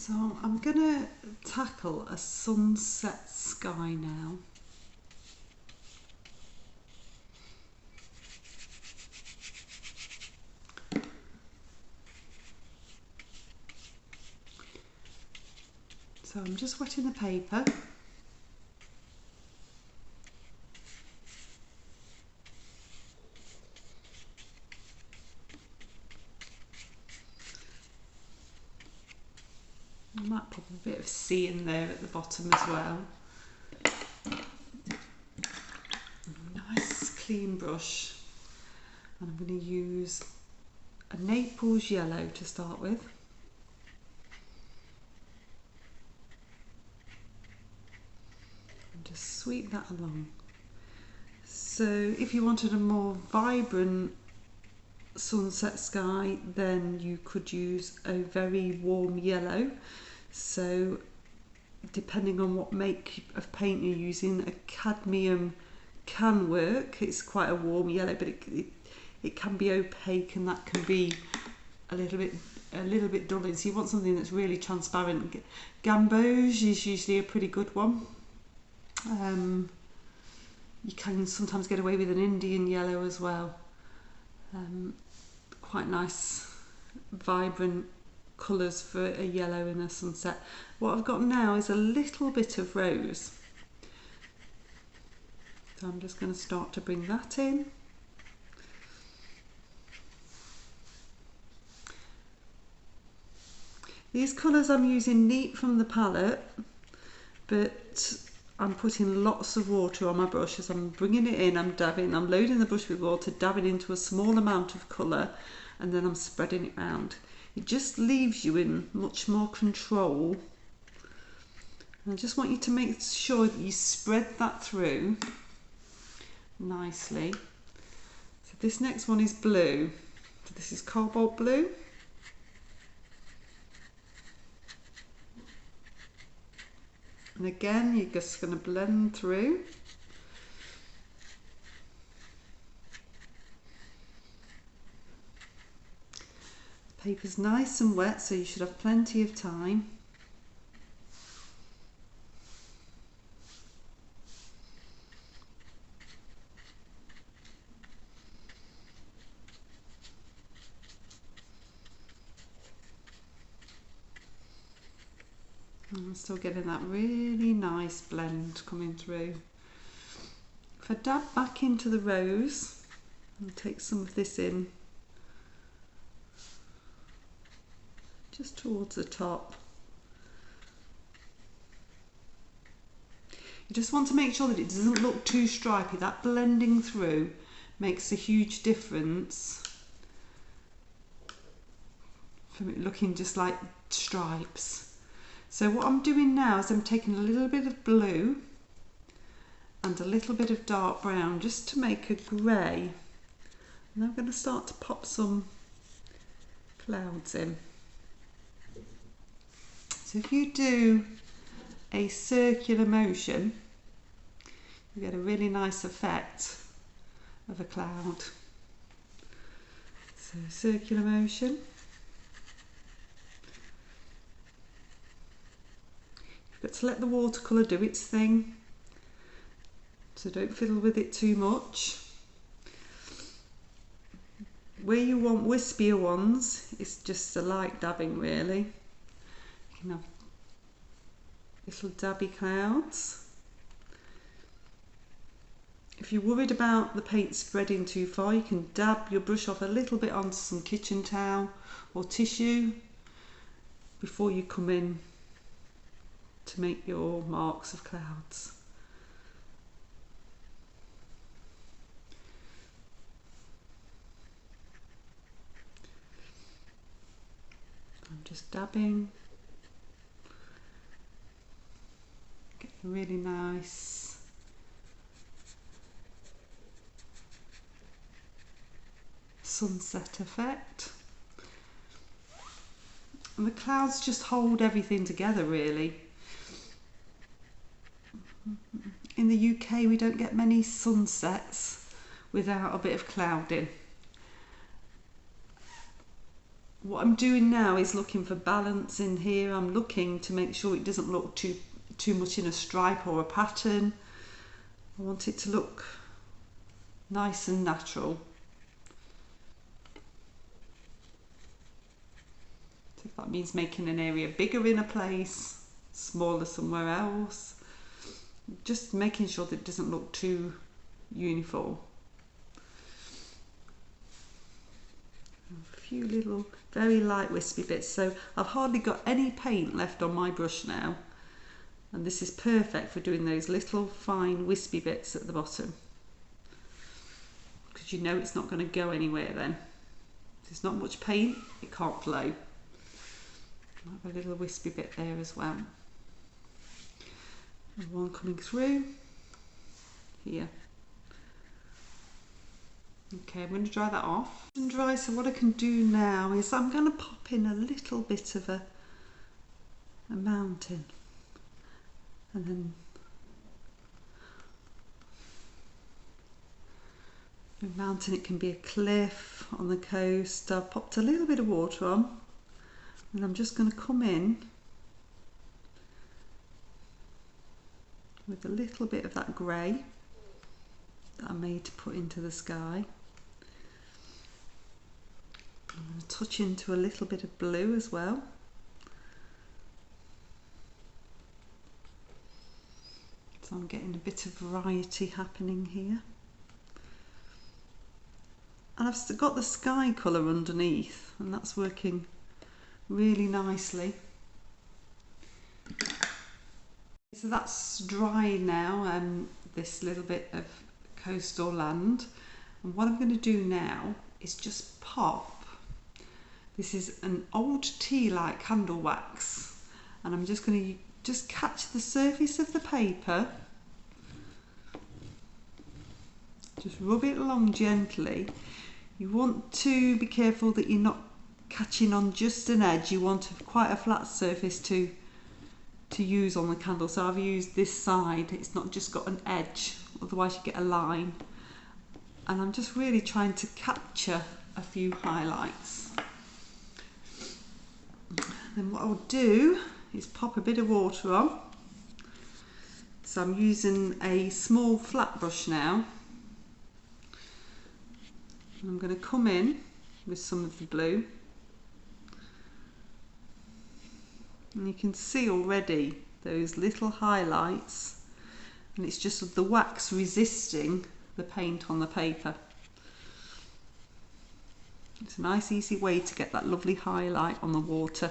So I'm going to tackle a sunset sky now. So I'm just wetting the paper. I might put a bit of sea in there at the bottom as well. Nice clean brush. And I'm going to use a Naples yellow to start with. And just sweep that along. So if you wanted a more vibrant sunset sky, then you could use a very warm yellow. So depending on what make of paint you're using, a cadmium can work. It's quite a warm yellow, but it can be opaque, and that can be a little bit dulling. So you want something that's really transparent. Gamboge is usually a pretty good one. You can sometimes get away with an Indian yellow as well. Quite nice, vibrant colours for a yellow in a sunset. What I've got now is a little bit of rose. So I'm just going to start to bring that in. These colours I'm using neat from the palette, but I'm putting lots of water on my brush as I'm bringing it in. I'm dabbing, I'm loading the brush with water, dabbing into a small amount of colour, and then I'm spreading it round. It just leaves you in much more control. And I just want you to make sure that you spread that through nicely. So this next one is blue. So this is cobalt blue. And again, you're just going to blend through. The paper's nice and wet, so you should have plenty of time. I'm still getting that really nice blend coming through. If I dab back into the rose, I'll take some of this in just towards the top. You just want to make sure that it doesn't look too stripy. That blending through makes a huge difference from it looking just like stripes. So what I'm doing now is I'm taking a little bit of blue and a little bit of dark brown just to make a grey. And I'm going to start to pop some clouds in. So if you do a circular motion, you get a really nice effect of a cloud. So circular motion. You've got to let the watercolour do its thing, so don't fiddle with it too much. Where you want wispier ones, it's just a light dabbing really. You can have little dabby clouds. If you're worried about the paint spreading too far, you can dab your brush off a little bit onto some kitchen towel or tissue before you come in to make your marks of clouds. I'm just dabbing, get a really nice sunset effect. And the clouds just hold everything together really. In the UK we don't get many sunsets without a bit of clouding. what I'm doing now is looking for balance in here. I'm looking to make sure it doesn't look too much in a stripe or a pattern. I want it to look nice and natural. So if that means making an area bigger in a place, smaller somewhere else, just making sure that it doesn't look too uniform. A few little very light wispy bits, so I've hardly got any paint left on my brush now, and this is perfect for doing those little fine wispy bits at the bottom, because you know it's not going to go anywhere then. If there's not much paint, it can't flow. I have a little wispy bit there as well. There's one coming through here. Okay, I'm going to dry that off and dry. So what I can do now is I'm going to pop in a little bit of a mountain, and then a mountain, it can be a cliff on the coast. I've popped a little bit of water on, and I'm just going to come in with a little bit of that grey that I made to put into the sky. I'm going to touch into a little bit of blue as well. So I'm getting a bit of variety happening here. And I've still got the sky colour underneath, and that's working really nicely. So that's dry now, this little bit of coastal land. And what I'm going to do now is just pop. This is an old tea light candle wax, and I'm just going to just catch the surface of the paper, just rub it along gently. You want to be careful that you're not catching on just an edge. You want quite a flat surface to use on the candle. So I've used this side, it's not just got an edge, otherwise you get a line. And I'm just really trying to capture a few highlights. Then what I'll do is pop a bit of water on. So I'm using a small flat brush now. I'm going to come in with some of the blue, and you can see already those little highlights, and it's just the wax resisting the paint on the paper. It's a nice easy way to get that lovely highlight on the water.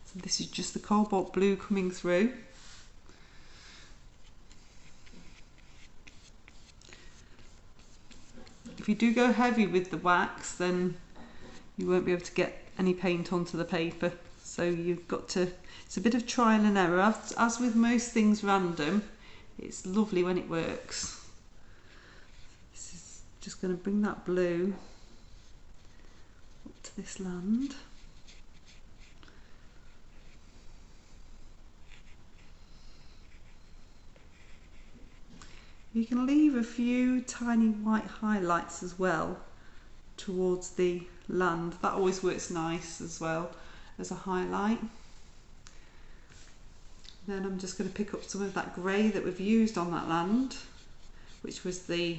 So this is just the cobalt blue coming through. If you do go heavy with the wax, then you won't be able to get any paint onto the paper. So you've got to, it's a bit of trial and error. As with most things random, it's lovely when it works. This is just going to bring that blue up to this land. You can leave a few tiny white highlights as well towards the land. That always works nice as well as a highlight. Then I'm just going to pick up some of that grey that we've used on that land, which was the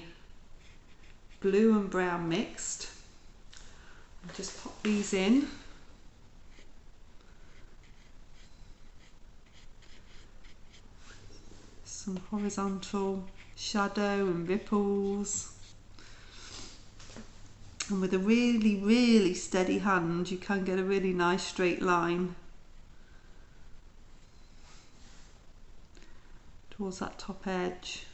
blue and brown mixed. I'll just pop these in. Some horizontal shadow and ripples, and with a really steady hand you can get a really nice straight line towards that top edge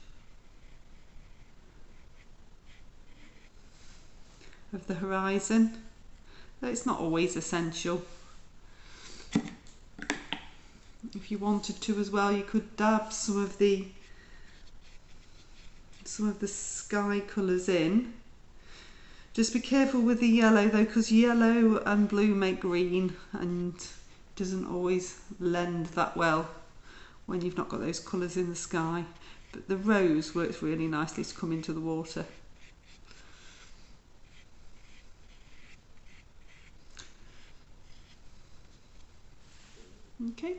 of the horizon, though it's not always essential. If you wanted to as well, you could dab some of the sky colours in. Just be careful with the yellow though, because yellow and blue make green, and doesn't always lend that well when you've not got those colours in the sky. but the rose works really nicely to come into the water. Okay.